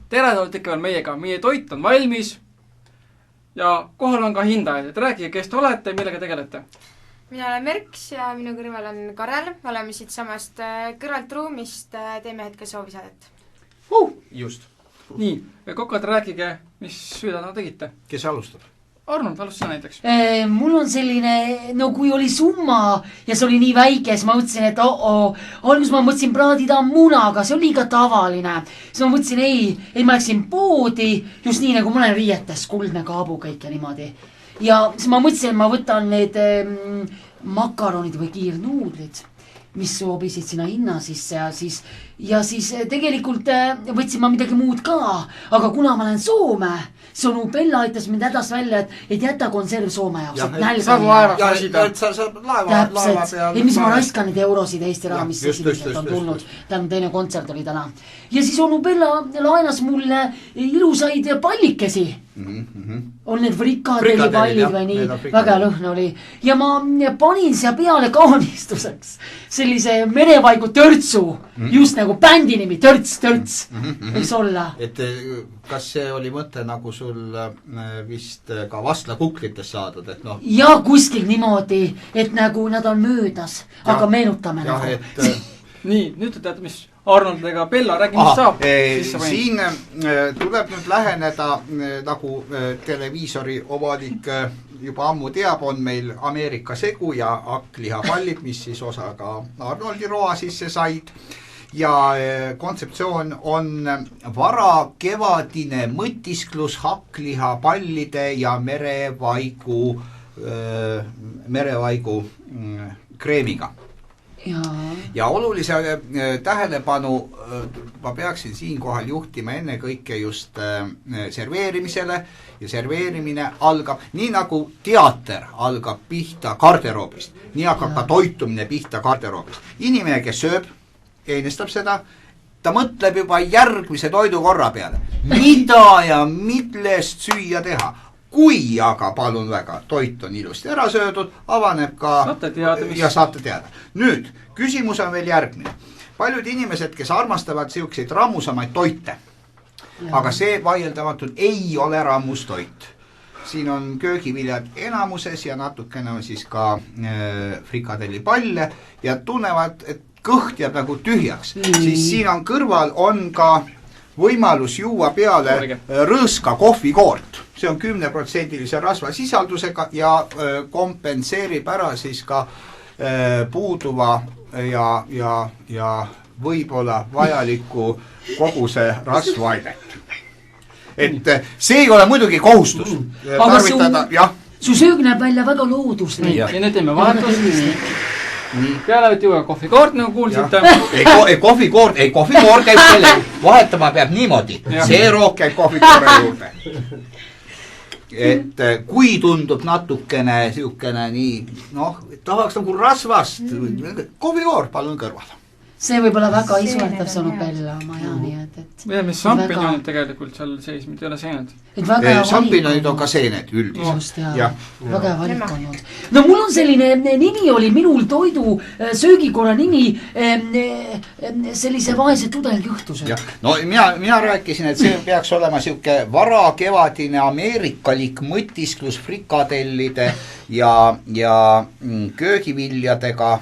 tere olete ikka veel meiega, meie toit on valmis ja kohal on ka hindajad, et rääkige, kes te olete ja millega tegelete. Mina olen Merks ja minu kõrval on Karel, oleme siit samast kõrvalt ruumist, teeme hetke soovisaadet. Just. Nii, kokad rääkige, mis süüdana tegite. Kes alustab? Arnold, alustas näiteks. Mul on selline, no kui oli summa ja see oli nii väike, siis ma mõtlesin, et algus ma mõtlesin praadida munaga, see oli liiga tavaline. Siis ma mõtlesin, ei ma läksin poodi, just nii nagu ma olen riietes, kuldne kaabu kõik ja niimoodi. Ja siis ma mõtlesin, et ma võtan need makaronid või kiirnuudlid, mis sobisid sinna hinna sisse ja siis tegelikult võtsin ma midagi muud ka, aga kuna ma olen Soome, Sõnu Bella aitas mind hädast välja, et jäta konserv Soome jaoks, et nälga täpselt, mis ma raiskan neid eurosid Eesti raamisse, on tulnud, tänu teine kontsert oli täna. Ja siis Sõnu Bella lainas mulle ilusaid pallikesi. On need frikadellipallid või nii, väga lõhn oli. Ja ma panin siia peale kaanistuseks sellise merevaigu törtsu, just nagu bändi nimi, törts, võiks olla. Et kas see oli mõte nagu sul vist ka vastlakuklitest saadud, et noh? Ja kuskil niimoodi, et nagu nad on möödas, aga meenutame nagu. Nii, nüüd te teate, mis Arnold ega Bella räägi, mis saab. Siin tuleb nüüd läheneda, nagu televiisori omanik juba ammu teab, on meil Ameerika segu ja hakklihapallid, mis siis osa ka Arnoldi roa sisse said. Ja kontseptsioon on varakevadine mõtisklus hakklihapallide ja merevaigu kreemiga. Ja olulise tähelepanu ma peaksin siinkohal juhtima enne kõike just serveerimisele ja serveerimine algab nii nagu teater algab pihta garderoobist, nii hakkab ka toitumine pihta garderoobist. Inimene, kes sööb, eenestab seda, ta mõtleb juba järgmise toidukorra peale, mida ja millest süüa teha. Kui aga, palun väga, toit on ilusti ära söödud, avaneb ka ja saate teada. Nüüd, küsimus on veel järgmine. Paljud inimesed, kes armastavad siukseid rammusamaid toite, aga see vaieldamatult ei ole rammus toit. Siin on köögiviljad enamuses ja natukene on siis ka frikadellipalle ja tunnevad, et kõht jääb nagu tühjaks. Siis siin on kõrval on ka võimalus juua peale rõõska kohvikoort. See on 10% rasvasisaldusega ja kompenseerib ära siis ka puuduva ja võib-olla vajaliku koguse rasvainet. Et see ei ole muidugi kohustus. Aga su söög näeb välja väga looduslik. Ja nüüd teeme vahetus. Peale võit juua kohvikoort, nagu kuulsite. Ei kohvikoort käib selle. Vahetama peab niimoodi. See rook käib kohvikoore juurde. Et kui tundub natukene siukene nii, noh, tahaks nagu rasvast, kohvikoor palun kõrval. See võib olla väga isuetav Sõnu Bella oma ja nii, et või mis sampinjonid tegelikult seal seis, mitte ei ole seened. Sampinjonid on ka seened üldiselt. Just, jah. Väga valik olnud. No mul on selline nimi oli minul toidu söögikorra nimi sellise vaese tudelgi õhtusöög. No mina rääkisin, et see peaks olema siuke varakevadine ameerikalik mõtisklus frikadellide ja köögiviljadega.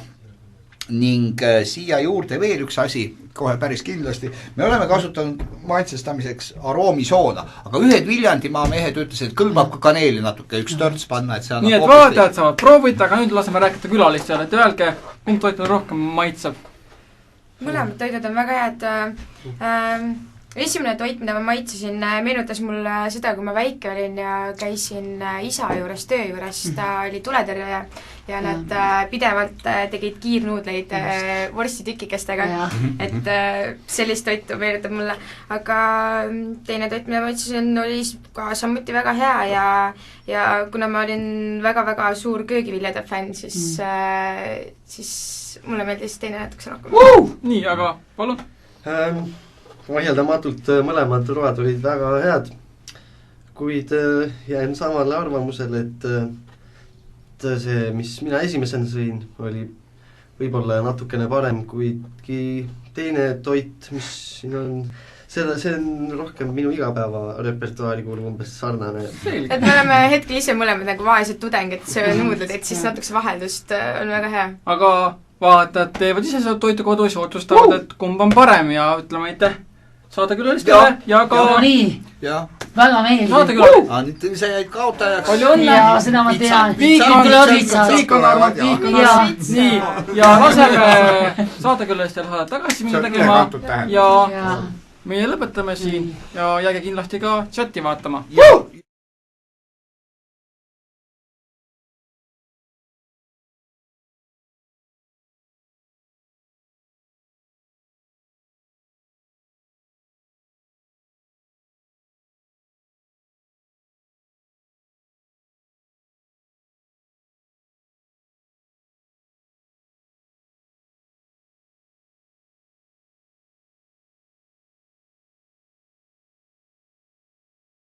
Ning siia juurde veel üks asi, kohe päris kindlasti. Me oleme kasutanud maitsestamiseks aroomisoona, aga ühed Viljandimaa mehed ütles, et kõlbab ka kaneeli natuke, üks törts panna, et see nii, et vaatajad saavad proovida, aga nüüd laseme rääkida külalistele, et öelge, kumb toit on rohkem maitseb. Mõlemad toidud on väga head. Esimene toit, mida ma maitsesin, meenutas mulle seda, kui ma väike olin ja käisin isa juures, töö juures, ta oli tuleterve ja nad pidevalt tegid kiirnuudleid vorstitükikestega, et sellist toitu meenutab mulle. Aga teine toit, mida ma maitsesin, oli ka samuti väga hea ja kuna ma olin väga-väga suur köögiviljade fänn, siis mulle meeldis teine natukese rohkem. Nii, aga palun. Vaieldamatult mõlemad road olid väga head, kuid jäin samale arvamusele, et see, mis mina esimesena sõin, oli võib-olla natukene parem, kuidki teine toit, mis siin on see on rohkem minu igapäeva repertuaari kuulub umbes sarnane. Et me oleme hetkel ise mõlemad nagu vaesed tudengid, see nuudled, et siis natukese vaheldust on väga hea. aga vaatajad teevad ise seda toitu kodus ja otsustavad, et kumb on parem ja ütleme aitäh saatekülalistele ja ka... no nii, jah. väga meeldib. Saatekülalistele. Nüüd sa jäid kaotajaks. Palju õnne. Ja seda ma tean. Viik on arvanud. Nii, ja laseme saatekülalistele saada tagasi minna tegema ja meie lõpetame siin ja jääge kindlasti ka chati vaatama.